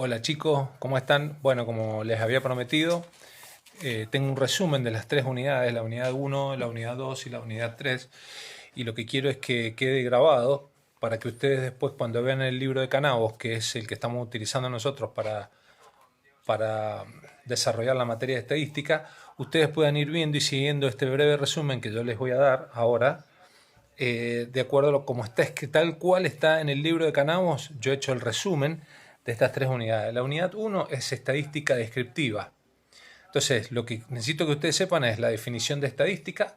Hola chicos, ¿cómo están? Bueno, como les había prometido, tengo un resumen de las tres unidades, la unidad uno, la unidad 2 y la unidad 3, y lo que quiero es que quede grabado para que ustedes después cuando vean el libro de Canavos, que es el que estamos utilizando nosotros para desarrollar la materia de estadística, ustedes puedan ir viendo y siguiendo este breve resumen que yo les voy a dar ahora, de acuerdo a como está, es que tal cual está en el libro de Canavos. Yo he hecho el resumen de estas tres unidades. La unidad uno es estadística descriptiva. Entonces, lo que necesito que ustedes sepan es la definición de estadística,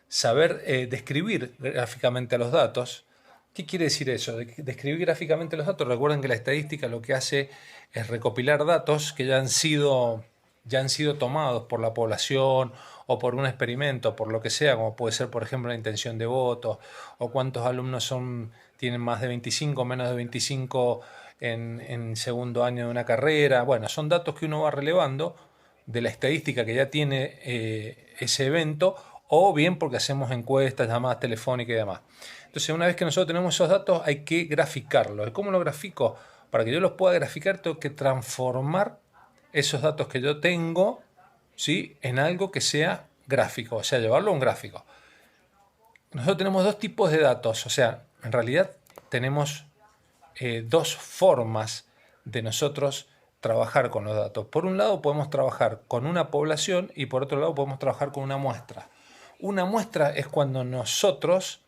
saber describir gráficamente los datos. ¿Qué quiere decir eso? Describir gráficamente los datos. Recuerden que la estadística lo que hace es recopilar datos que ya han sido tomados por la población o por un experimento, por lo que sea, como puede ser, por ejemplo, la intención de votos o cuántos alumnos tienen más de 25, menos de 25 en segundo año de una carrera. Bueno, son datos que uno va relevando de la estadística que ya tiene ese evento, o bien porque hacemos encuestas, llamadas telefónicas y demás. Entonces, una vez que nosotros tenemos esos datos, hay que graficarlos. ¿Y cómo lo grafico? Para que yo los pueda graficar, tengo que transformar esos datos que yo tengo, ¿sí?, en algo que sea gráfico, o sea, llevarlo a un gráfico. Nosotros tenemos dos tipos de datos, o sea, en realidad tenemos dos formas de nosotros trabajar con los datos. Por un lado podemos trabajar con una población y por otro lado podemos trabajar con una muestra. Una muestra es cuando nosotros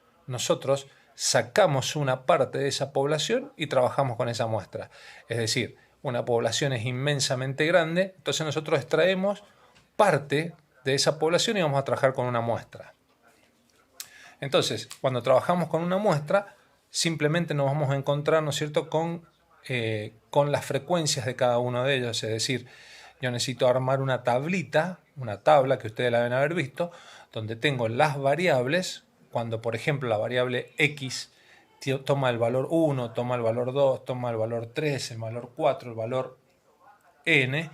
sacamos una parte de esa población y trabajamos con esa muestra. Es decir, una población es inmensamente grande, entonces nosotros extraemos parte de esa población y vamos a trabajar con una muestra. Entonces, cuando trabajamos con una muestra, simplemente nos vamos a encontrar, ¿no es cierto?, con las frecuencias de cada uno de ellos. Es decir, yo necesito armar una tablita, una tabla que ustedes la deben haber visto, donde tengo las variables. Cuando, por ejemplo, la variable x toma el valor 1, toma el valor 2, toma el valor 3, el valor 4, el valor n,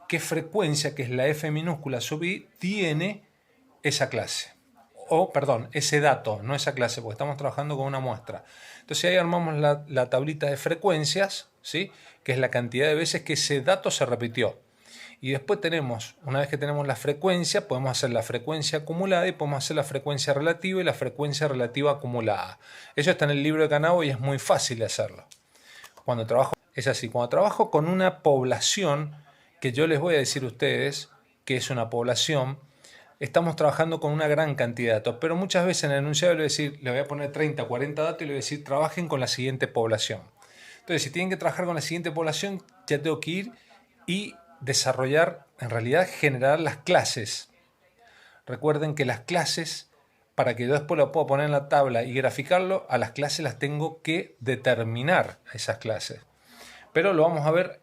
qué frecuencia, que es la f minúscula sub i, tiene esa clase. O, perdón, ese dato, no esa clase, porque estamos trabajando con una muestra. Entonces ahí armamos la tablita de frecuencias, ¿sí?, que es la cantidad de veces que ese dato se repitió. Y después tenemos, una vez que tenemos la frecuencia, podemos hacer la frecuencia acumulada y podemos hacer la frecuencia relativa y la frecuencia relativa acumulada. Eso está en el libro de Canavos y es muy fácil de hacerlo. Cuando trabajo, es así, cuando trabajo con una población, que yo les voy a decir a ustedes que es una población, estamos trabajando con una gran cantidad de datos, pero muchas veces en el enunciado le voy a poner 30, 40 datos y le voy a decir trabajen con la siguiente población. Entonces, si tienen que trabajar con la siguiente población, ya tengo que ir y desarrollar, en realidad generar las clases. Recuerden que las clases, para que yo después lo pueda poner en la tabla y graficarlo, a las clases las tengo que determinar, a esas clases. Pero lo vamos a ver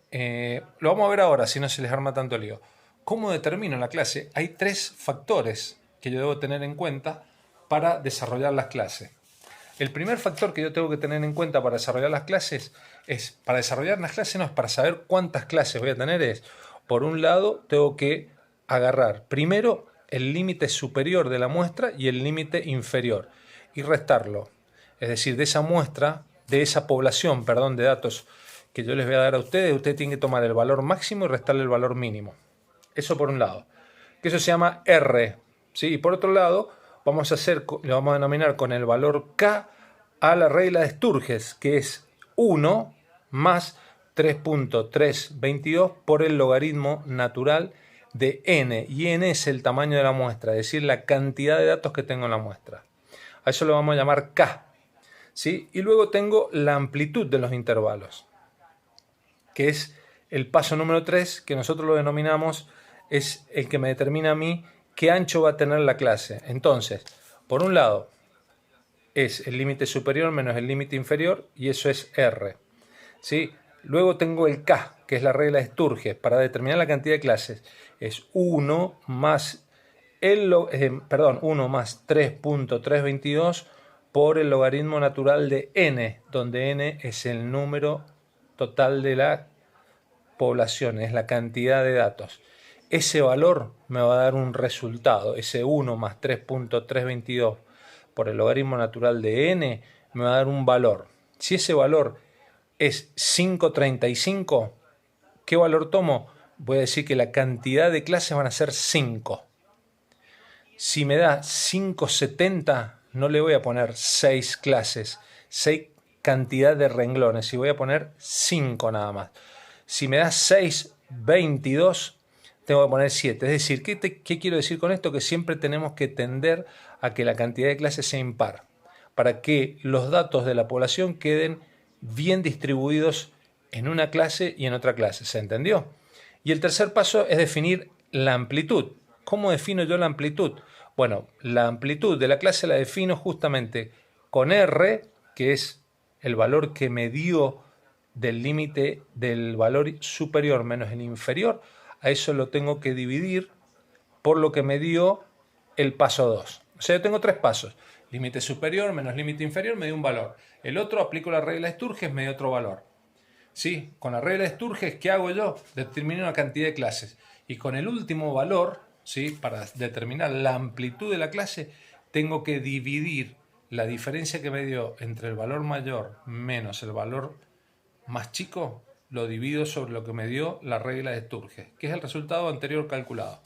ahora, si no se les arma tanto lío. ¿Cómo determino la clase? Hay tres factores que yo debo tener en cuenta para desarrollar las clases. El primer factor que yo tengo que tener en cuenta para desarrollar las clases para desarrollar las clases no es para saber cuántas clases voy a tener, por un lado, tengo que agarrar primero el límite superior de la muestra y el límite inferior y restarlo. Es decir, de esa muestra, de esa población, perdón, de datos que yo les voy a dar a ustedes tienen que tomar el valor máximo y restarle el valor mínimo. Eso por un lado. Que eso se llama R. ¿Sí? Y por otro lado, lo vamos a denominar con el valor K a la regla de Sturges, que es 1 más 3.322 por el logaritmo natural de n. Y n es el tamaño de la muestra, es decir, la cantidad de datos que tengo en la muestra. A eso lo vamos a llamar K. ¿Sí? Y luego tengo la amplitud de los intervalos, que es el paso número 3, que nosotros lo denominamos, es el que me determina a mí qué ancho va a tener la clase. Entonces, por un lado, es el límite superior menos el límite inferior, y eso es R. ¿Sí? Luego tengo el K, que es la regla de Sturges, para determinar la cantidad de clases. Es 1 más 1 más 3.322 por el logaritmo natural de n, donde n es el número total de la población, es la cantidad de datos. Ese valor me va a dar un resultado, ese 1 más 3.322 por el logaritmo natural de n me va a dar un valor. Si ese valor es 535, ¿Qué valor tomo? Voy a decir que la cantidad de clases van a ser 5. Si me da 570, no le voy a poner 6 clases, 6 cantidad de renglones, y voy a poner 5 nada más. Si me da 622, tengo que poner 7. Es decir, ¿qué quiero decir con esto? Que siempre tenemos que tender a que la cantidad de clases sea impar, para que los datos de la población queden bien distribuidos en una clase y en otra clase. ¿Se entendió? Y el tercer paso es definir la amplitud. ¿Cómo defino yo la amplitud? Bueno, la amplitud de la clase la defino justamente con R, que es el valor que me dio del límite del valor superior menos el inferior. A eso lo tengo que dividir por lo que me dio el paso 2. O sea, yo tengo 3 pasos. Límite superior menos límite inferior me dio un valor. El otro aplico la regla de Sturges, me dio otro valor. ¿Sí? Con la regla de Sturges, ¿qué hago yo? Determino una cantidad de clases. Y con el último valor, ¿sí? Para determinar la amplitud de la clase, tengo que dividir la diferencia que me dio entre el valor mayor menos el valor más chico, lo divido sobre lo que me dio la regla de Sturges, que es el resultado anterior calculado.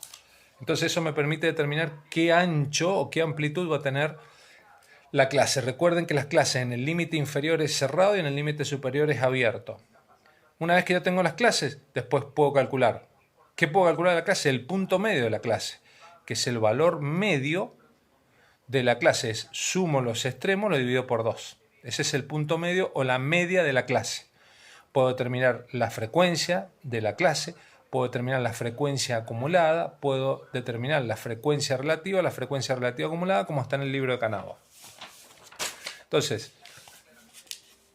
Entonces eso me permite determinar qué ancho o qué amplitud va a tener la clase. Recuerden que las clases en el límite inferior es cerrado y en el límite superior es abierto. Una vez que ya tengo las clases, después puedo calcular. ¿Qué puedo calcular de la clase? El punto medio de la clase, que es el valor medio de la clase. Es sumo los extremos, lo divido por 2. Ese es el punto medio o la media de la clase. Puedo determinar la frecuencia de la clase, puedo determinar la frecuencia acumulada, puedo determinar la frecuencia relativa acumulada, como está en el libro de Canavo. Entonces,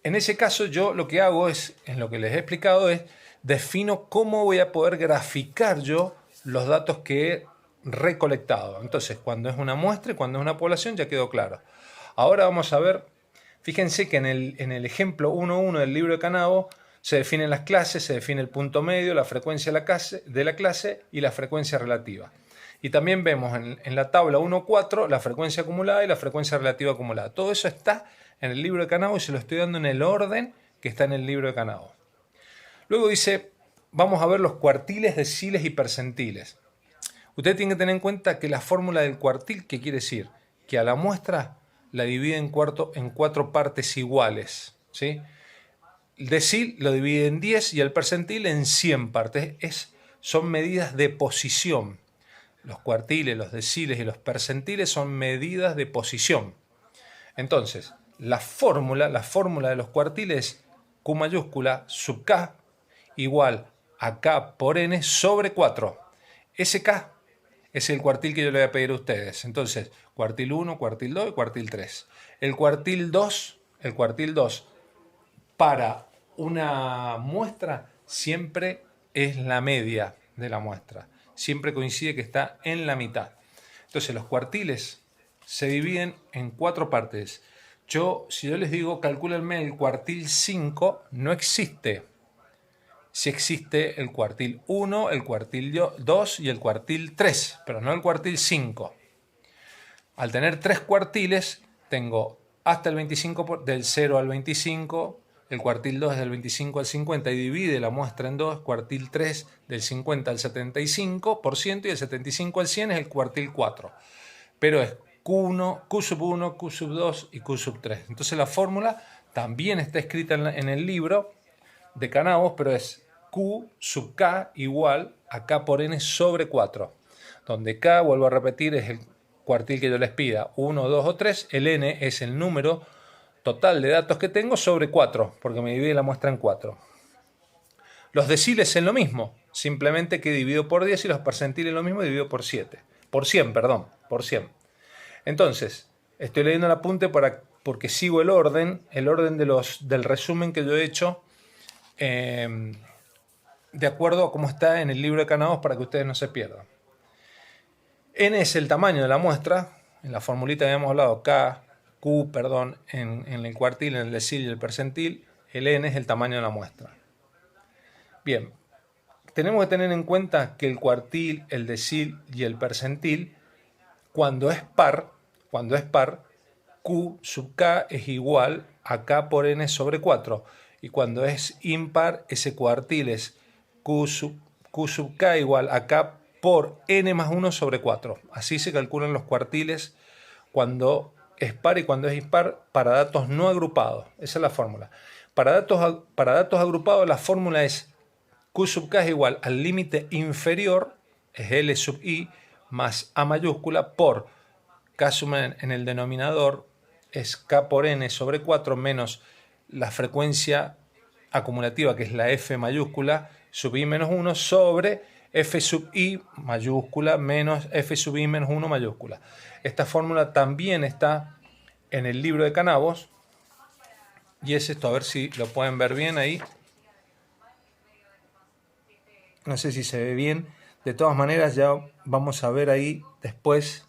en ese caso yo lo que hago es, en lo que les he explicado, es defino cómo voy a poder graficar yo los datos que he recolectado. Entonces, cuando es una muestra y cuando es una población ya quedó claro. Ahora vamos a ver, fíjense que en el ejemplo 1.1 del libro de Canavo se definen las clases, se define el punto medio, la frecuencia de la clase y la frecuencia relativa. Y también vemos en la tabla 1.4 la frecuencia acumulada y la frecuencia relativa acumulada. Todo eso está en el libro de Canavo y se lo estoy dando en el orden que está en el libro de Canavo. Luego dice, vamos a ver los cuartiles, deciles y percentiles. Usted tiene que tener en cuenta que la fórmula del cuartil, ¿qué quiere decir? Que a la muestra la divide en 4 partes iguales, ¿sí? El decil lo divide en 10 y el percentil en 100 partes. Son medidas de posición. Los cuartiles, los deciles y los percentiles son medidas de posición. Entonces, la fórmula de los cuartiles es Q mayúscula sub K igual a K por N sobre 4. Ese K es el cuartil que yo le voy a pedir a ustedes. Entonces, cuartil 1, cuartil 2 y cuartil 3. El cuartil 2 para una muestra siempre es la media de la muestra. Siempre coincide que está en la mitad. Entonces los cuartiles se dividen en 4 partes. Si yo les digo calcúlenme el cuartil 5, no existe. Sí existe el cuartil 1, el cuartil 2 y el cuartil 3, pero no el cuartil 5. Al tener 3 cuartiles, tengo hasta el 25, del 0 al 25, el cuartil 2 es del 25 al 50 y divide la muestra en 2, cuartil 3 del 50 al 75% y el 75 al 100 es el cuartil 4. Pero es Q1, Q sub 1, Q sub 2 y Q sub 3. Entonces la fórmula también está escrita en el libro de Canavos, pero es Q sub K igual a K por N sobre 4. Donde K, vuelvo a repetir, es el cuartil que yo les pida, 1, 2 o 3. El N es el número total de datos que tengo sobre 4, porque me divide la muestra en 4. Los deciles es lo mismo, simplemente que divido por 10 y los percentiles lo mismo, divido por 7. Por 100, perdón, por 100. Entonces, estoy leyendo el apunte porque sigo el orden del resumen que yo he hecho de acuerdo a cómo está en el libro de Canavos para que ustedes no se pierdan. N es el tamaño de la muestra, en la formulita habíamos hablado Q, en el cuartil, en el decil y el percentil, el N es el tamaño de la muestra. Bien, tenemos que tener en cuenta que el cuartil, el decil y el percentil, cuando es par, Q sub K es igual a K por N sobre 4. Y cuando es impar, ese cuartil es Q sub K igual a K por N más 1 sobre 4. Así se calculan los cuartiles cuando es par y cuando es impar para datos no agrupados. Esa es la fórmula. Para datos agrupados la fórmula es Q sub K es igual al límite inferior, es L sub I, más A mayúscula por K sub N en el denominador, es K por N sobre 4 menos la frecuencia acumulativa, que es la F mayúscula, sub I menos 1, sobre F sub I mayúscula menos F sub I menos 1 mayúscula. Esta fórmula también está en el libro de Canavos, y es esto, a ver si lo pueden ver bien ahí. No sé si se ve bien. De todas maneras, ya vamos a ver ahí después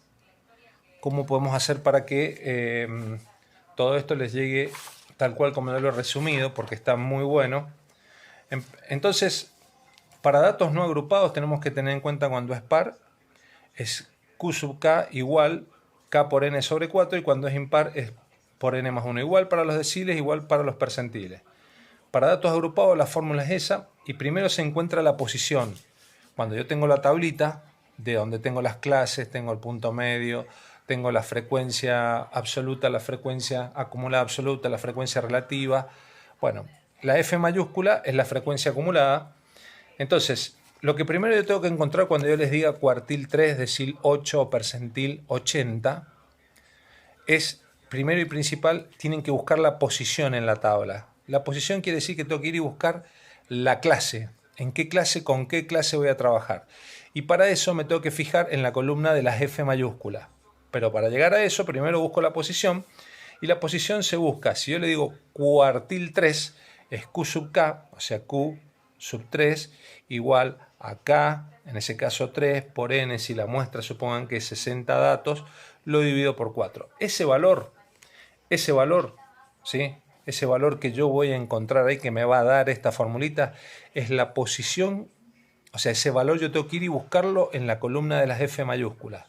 cómo podemos hacer para que todo esto les llegue tal cual como lo he resumido, porque está muy bueno. Entonces, para datos no agrupados tenemos que tener en cuenta cuando es par, es Q sub K igual K por N sobre 4, y cuando es impar es por N más 1. Igual para los deciles, igual para los percentiles. Para datos agrupados la fórmula es esa, y primero se encuentra la posición. Cuando yo tengo la tablita, de donde tengo las clases, tengo el punto medio, tengo la frecuencia absoluta, la frecuencia acumulada absoluta, la frecuencia relativa. Bueno, la F mayúscula es la frecuencia acumulada. Entonces, lo que primero yo tengo que encontrar cuando yo les diga cuartil 3, decil 8 o percentil 80, es, primero y principal, tienen que buscar la posición en la tabla. La posición quiere decir que tengo que ir y buscar la clase. ¿En qué clase, con qué clase voy a trabajar? Y para eso me tengo que fijar en la columna de las F mayúsculas. Pero para llegar a eso, primero busco la posición. Y la posición se busca, si yo le digo cuartil 3, es Q sub K, o sea Q sub 3, igual a K, en ese caso 3, por N, si la muestra supongan que es 60 datos, lo divido por 4. Ese valor, ¿sí? Ese valor que yo voy a encontrar ahí, que me va a dar esta formulita, es la posición, o sea, ese valor yo tengo que ir y buscarlo en la columna de las F mayúsculas.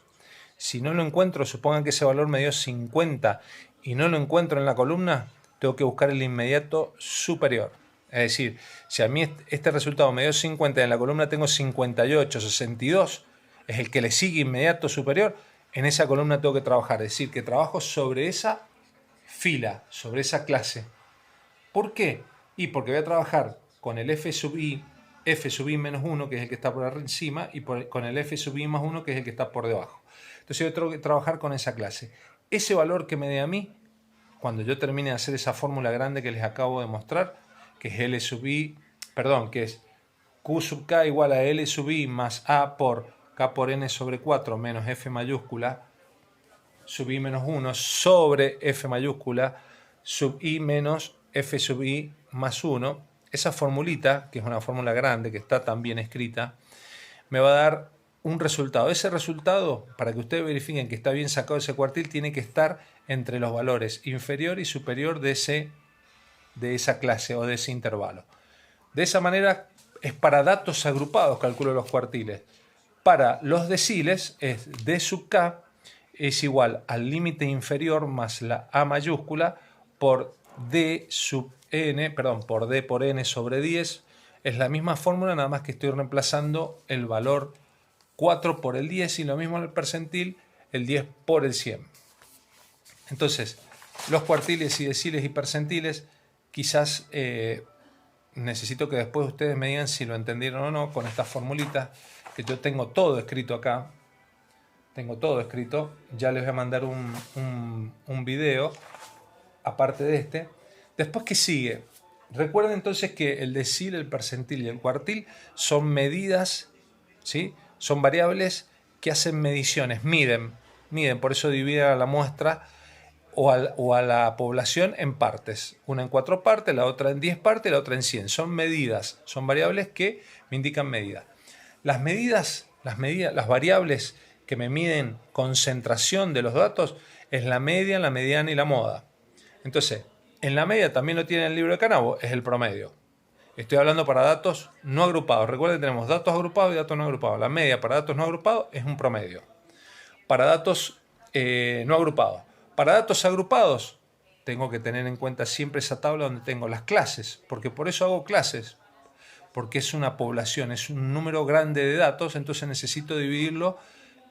Si no lo encuentro, supongan que ese valor me dio 50 y no lo encuentro en la columna, tengo que buscar el inmediato superior. Es decir, si a mí este resultado me dio 50 y en la columna tengo 58, 62, es el que le sigue inmediato superior, en esa columna tengo que trabajar. Es decir, que trabajo sobre esa fila, sobre esa clase. ¿Por qué? Y porque voy a trabajar con el F sub I menos 1, que es el que está por encima, y con el F sub I más 1, que es el que está por debajo. Entonces yo tengo que trabajar con esa clase. Ese valor que me dé a mí, cuando yo termine de hacer esa fórmula grande que les acabo de mostrar, que es L sub I, perdón, que es Q sub K igual a L sub I más A por K por N sobre 4 menos F mayúscula sub I menos 1 sobre F mayúscula sub I menos F sub I más 1. Esa formulita, que es una fórmula grande, que está tan bien escrita, me va a dar un resultado. Ese resultado, para que ustedes verifiquen que está bien sacado ese cuartil, tiene que estar entre los valores inferior y superior de esa clase o de ese intervalo. De esa manera es para datos agrupados, calculo los cuartiles. Para los deciles es D sub K es igual al límite inferior más la A mayúscula por D sub N, perdón, por D por N sobre 10. Es la misma fórmula, nada más que estoy reemplazando el valor 4 por el 10 y lo mismo en el percentil, el 10 por el 100. Entonces, los cuartiles y deciles y percentiles, quizás necesito que después ustedes me digan si lo entendieron o no con estas formulitas, que yo tengo todo escrito acá. Tengo todo escrito. Ya les voy a mandar un video, aparte de este. Después, ¿qué sigue? Recuerden entonces que el decil, el percentil y el cuartil son medidas, ¿sí? Son variables que hacen mediciones, miden, por eso dividen a la muestra o a la población en partes. Una en 4 partes, la otra en 10 partes y la otra en 100. Son medidas, son variables que me indican medida. Las variables que me miden concentración de los datos es la media, la mediana y la moda. Entonces, en la media también lo tiene el libro de Canavos, es el promedio. Estoy hablando para datos no agrupados. Recuerden, tenemos datos agrupados y datos no agrupados. La media para datos no agrupados es un promedio. Para datos no agrupados. Para datos agrupados, tengo que tener en cuenta siempre esa tabla donde tengo las clases, porque por eso hago clases. porque es una población, es un número grande de datos, entonces necesito dividirlo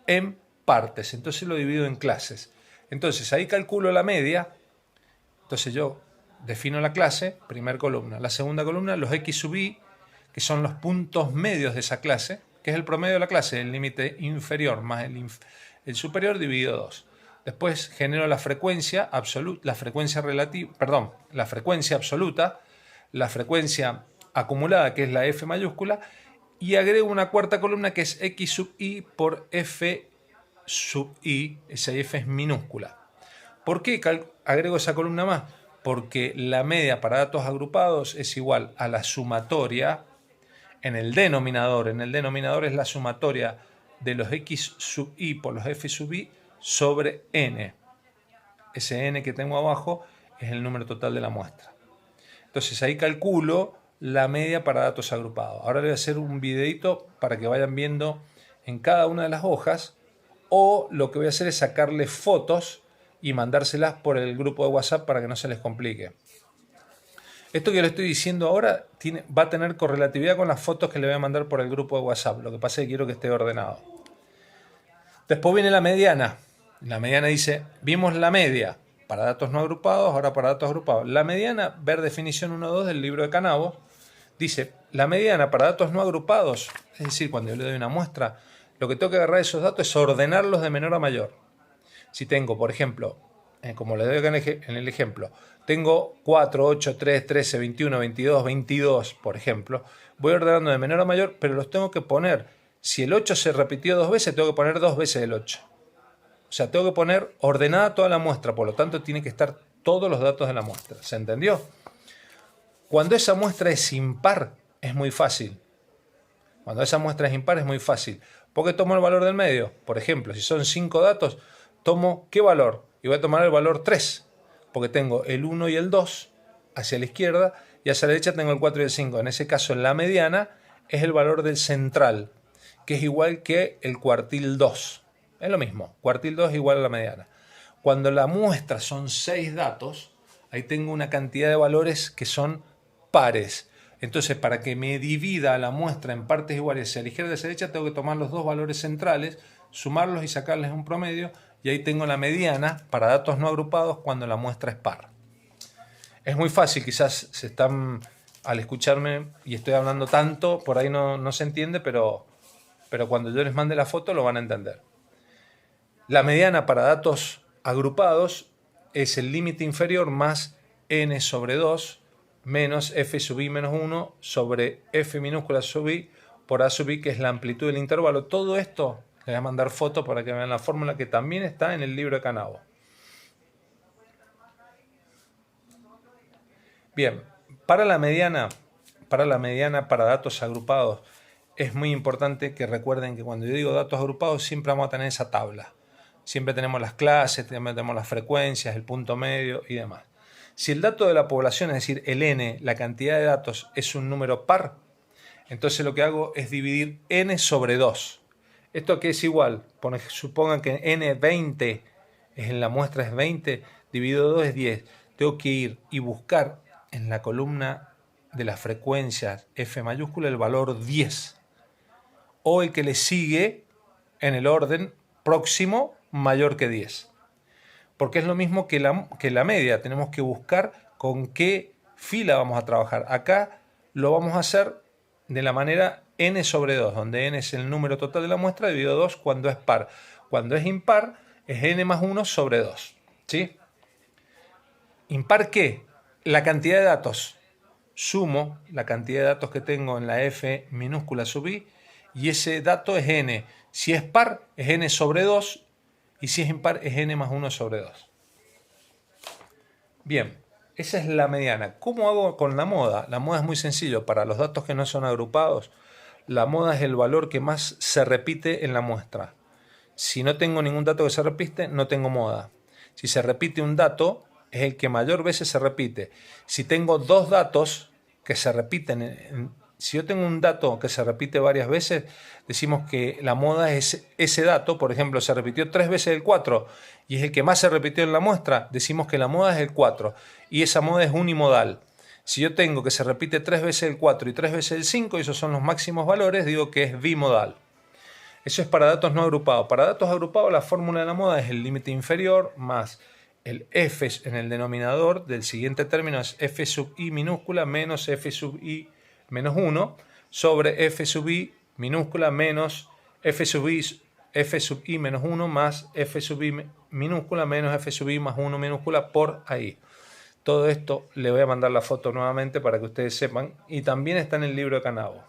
en partes, entonces lo divido en clases. Entonces ahí calculo la media, entonces yo defino la clase, primera columna. La segunda columna, los x sub i, que son los puntos medios de esa clase, que es el promedio de la clase, el límite inferior más el superior dividido 2. Después genero la frecuencia absoluta, la frecuencia absoluta, la frecuencia acumulada, que es la f mayúscula, y agrego una cuarta columna que es x sub i por f sub i, esa f es minúscula. ¿Por qué agrego esa columna más? Porque la media para datos agrupados es igual a la sumatoria en el denominador. En el denominador es la sumatoria de los x sub i por los f sub i sobre n. Ese n que tengo abajo es el número total de la muestra. Entonces ahí calculo la media para datos agrupados. Ahora les voy a hacer un videito para que vayan viendo en cada una de las hojas, o lo que voy a hacer es sacarle fotos y mandárselas por el grupo de WhatsApp para que no se les complique. Esto que le estoy diciendo ahora va a tener correlatividad con las fotos que le voy a mandar por el grupo de WhatsApp. Lo que pasa es que quiero que esté ordenado. Después viene la mediana. La mediana dice, vimos la media para datos no agrupados, ahora para datos agrupados. La mediana, ver definición 1.2 del libro de Canavo, dice, la mediana para datos no agrupados, es decir, cuando yo le doy una muestra, lo que tengo que agarrar de esos datos es ordenarlos de menor a mayor. Si tengo, por ejemplo, como les doy en el ejemplo, tengo 4, 8, 3, 13, 21, 22, 22, por ejemplo, voy ordenando de menor a mayor, pero los tengo que poner. Si el 8 se repitió 2 veces, tengo que poner 2 veces el 8. O sea, tengo que poner ordenada toda la muestra, por lo tanto tiene que estar todos los datos de la muestra. ¿Se entendió? Cuando esa muestra es impar, es muy fácil. Cuando esa muestra es impar, es muy fácil. Porque tomo el valor del medio. Por ejemplo, si son 5 datos, tomo ¿qué valor? Y voy a tomar el valor 3, porque tengo el 1 y el 2 hacia la izquierda, y hacia la derecha tengo el 4 y el 5. En ese caso, la mediana es el valor del central, que es igual que el cuartil 2. Es lo mismo, cuartil 2 es igual a la mediana. Cuando la muestra son 6 datos, ahí tengo una cantidad de valores que son pares. Entonces, para que me divida la muestra en partes iguales hacia la izquierda y hacia la derecha, tengo que tomar los dos valores centrales, sumarlos y sacarles un promedio, y ahí tengo la mediana para datos no agrupados cuando la muestra es par. Es muy fácil, quizás se están, al escucharme y estoy hablando tanto, por ahí no se entiende, pero cuando yo les mande la foto lo van a entender. La mediana para datos agrupados es el límite inferior más n sobre 2 menos f sub i menos 1 sobre f minúscula sub i por a sub i, que es la amplitud del intervalo. Todo esto les voy a mandar fotos para que vean la fórmula, que también está en el libro de Canavo. Bien, para la mediana para datos agrupados es muy importante que recuerden que cuando yo digo datos agrupados siempre vamos a tener esa tabla. Siempre tenemos las clases, siempre tenemos las frecuencias, el punto medio y demás. Si el dato de la población, es decir, el n, la cantidad de datos, es un número par, entonces lo que hago es dividir n sobre 2. ¿Esto qué es igual? Supongan que n20 en la muestra es 20, dividido 2 es 10. Tengo que ir y buscar en la columna de las frecuencias f mayúscula el valor 10. O el que le sigue en el orden próximo mayor que 10. Porque es lo mismo que la media. Tenemos que buscar con qué fila vamos a trabajar. Acá lo vamos a hacer de la manera n sobre 2, donde n es el número total de la muestra dividido 2 cuando es par. Cuando es impar es n más 1 sobre 2. ¿Sí? ¿Impar qué? La cantidad de datos. Sumo la cantidad de datos que tengo en la f minúscula sub i, y ese dato es n. Si es par es n sobre 2, y si es impar es n más 1 sobre 2. Bien, esa es la mediana. ¿Cómo hago con la moda? La moda es muy sencillo. Para los datos que no son agrupados, la moda es el valor que más se repite en la muestra. Si no tengo ningún dato que se repite, no tengo moda. Si se repite un dato, es el que mayor veces se repite. Si tengo dos datos que se repiten, si yo tengo un dato que se repite varias veces, decimos que la moda es ese dato. Por ejemplo, se repitió 3 veces el 4 y es el que más se repitió en la muestra, decimos que la moda es el 4 y esa moda es unimodal. Si yo tengo que se repite 3 veces el 4 y 3 veces el 5, y esos son los máximos valores, digo que es bimodal. Eso es para datos no agrupados. Para datos agrupados, la fórmula de la moda es el límite inferior más el f en el denominador del siguiente término, es f sub i minúscula menos f sub i menos 1 sobre f sub i minúscula menos f sub i menos 1 más f sub i minúscula menos f sub i más 1 minúscula por ahí. Todo esto le voy a mandar la foto nuevamente para que ustedes sepan, y también está en el libro de Canavo.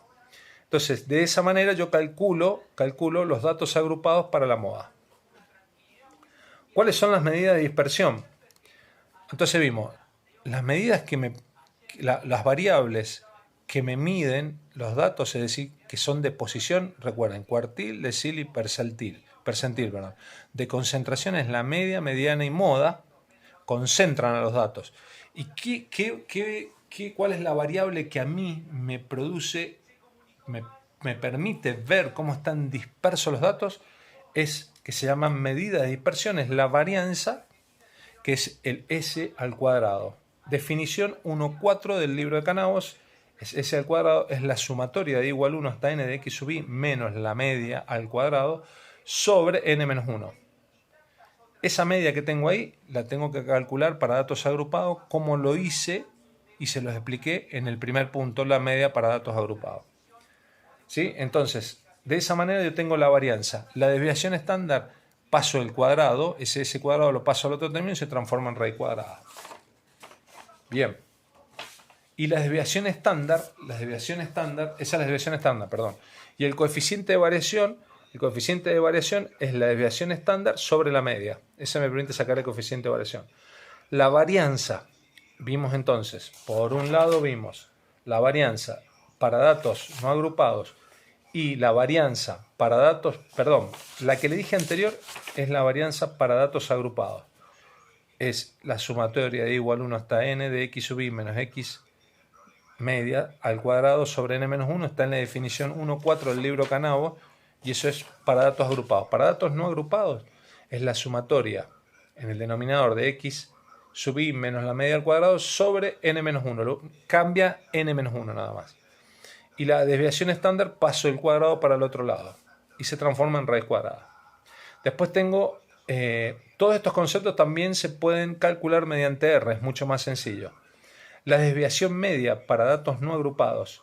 Entonces, de esa manera yo calculo los datos agrupados para la moda. ¿Cuáles son las medidas de dispersión? Entonces vimos las medidas las variables que me miden los datos, es decir, que son de posición, recuerden, cuartil, decil y percentil, perdón. De concentración es la media, mediana y moda, concentran a los datos. ¿Y cuál es la variable que a mí me produce, me permite ver cómo están dispersos los datos? Es que se llama medida de dispersión, es la varianza, que es el S al cuadrado. Definición 1.4 del libro de Canavos, es S al cuadrado, es la sumatoria de igual 1 hasta n de x sub i menos la media al cuadrado sobre n menos 1. Esa media que tengo ahí la tengo que calcular para datos agrupados, como lo hice y se los expliqué en el primer punto, la media para datos agrupados. ¿Sí? Entonces, de esa manera yo tengo la varianza. La desviación estándar, paso el cuadrado, ese cuadrado lo paso al otro término y se transforma en raíz cuadrada. Bien. Y la desviación estándar, esa es la desviación estándar, perdón. Y el coeficiente de variación es la desviación estándar sobre la media. Ese me permite sacar el coeficiente de variación. La varianza, vimos entonces, por un lado vimos la varianza para datos no agrupados y la varianza para datos, perdón, la que le dije anterior es la varianza para datos agrupados. Es la sumatoria de igual 1 hasta n de x sub i menos x media al cuadrado sobre n menos 1, está en la definición 1.4 del libro Canavo, y eso es para datos agrupados. Para datos no agrupados es la sumatoria en el denominador de x sub i menos la media al cuadrado sobre n menos 1, cambia n menos 1 nada más. Y la desviación estándar paso el cuadrado para el otro lado y se transforma en raíz cuadrada. Después tengo, todos estos conceptos también se pueden calcular mediante R, es mucho más sencillo. La desviación media para datos no agrupados.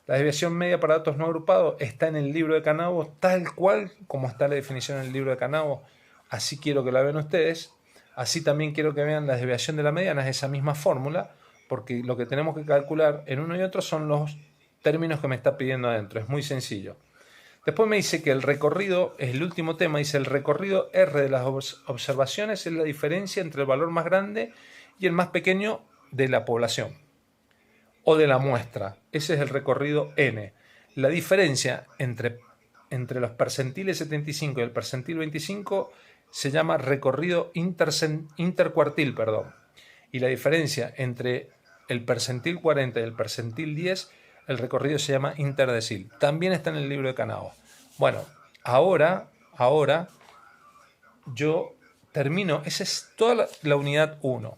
La desviación media para datos no agrupados está en el libro de Canavo, tal cual como está la definición en el libro de Canavo. Así quiero que la vean ustedes. Así también quiero que vean la desviación de la mediana, es esa misma fórmula, porque lo que tenemos que calcular en uno y otro son los términos que me está pidiendo adentro. Es muy sencillo. Después me dice que el recorrido, es el último tema, dice el recorrido R de las observaciones es la diferencia entre el valor más grande y el más pequeño de la población o de la muestra. Ese es el recorrido N. La diferencia entre los percentiles 75 y el percentil 25 se llama recorrido intercuartil, y la diferencia entre el percentil 40 y el percentil 10, el recorrido se llama interdecil. También está en el libro de Canavo. Bueno, ahora yo termino, esa es toda la unidad 1.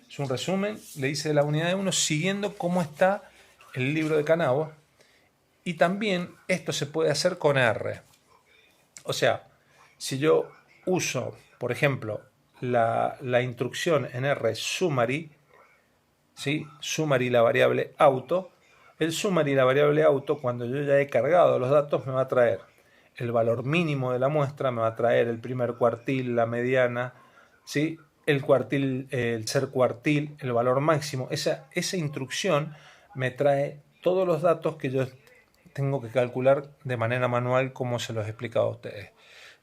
Es un resumen, le hice de la unidad 1 siguiendo cómo está el libro de Canavo. Y también esto se puede hacer con R. O sea, si yo uso, por ejemplo, la instrucción en R summary, ¿sí? Summary la variable auto. El summary la variable auto, cuando yo ya he cargado los datos, me va a traer el valor mínimo de la muestra, me va a traer el primer cuartil, la mediana, ¿sí? El cuartil, el ser cuartil, el valor máximo. Esa instrucción me trae todos los datos que yo tengo que calcular de manera manual, como se los he explicado a ustedes.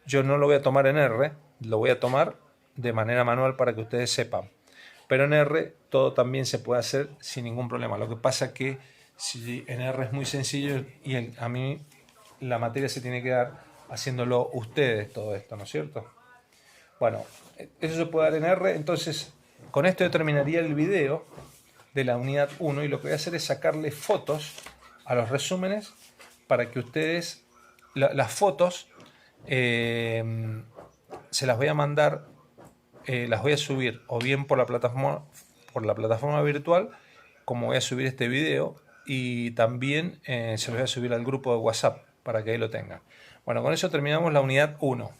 Yo no lo voy a tomar en R, lo voy a tomar de manera manual para que ustedes sepan. Pero en R todo también se puede hacer sin ningún problema. Lo que pasa es que si en R es muy sencillo y a mí la materia se tiene que dar haciéndolo ustedes todo esto, ¿no es cierto? Bueno, eso se puede dar en R. Entonces, con esto yo terminaría el video de la unidad 1 y lo que voy a hacer es sacarle fotos a los resúmenes para que ustedes, las fotos, se las voy a mandar, las voy a subir o bien por la plataforma virtual cómo voy a subir este video y también se los voy a subir al grupo de WhatsApp para que ahí lo tengan. Bueno, con eso terminamos la unidad 1.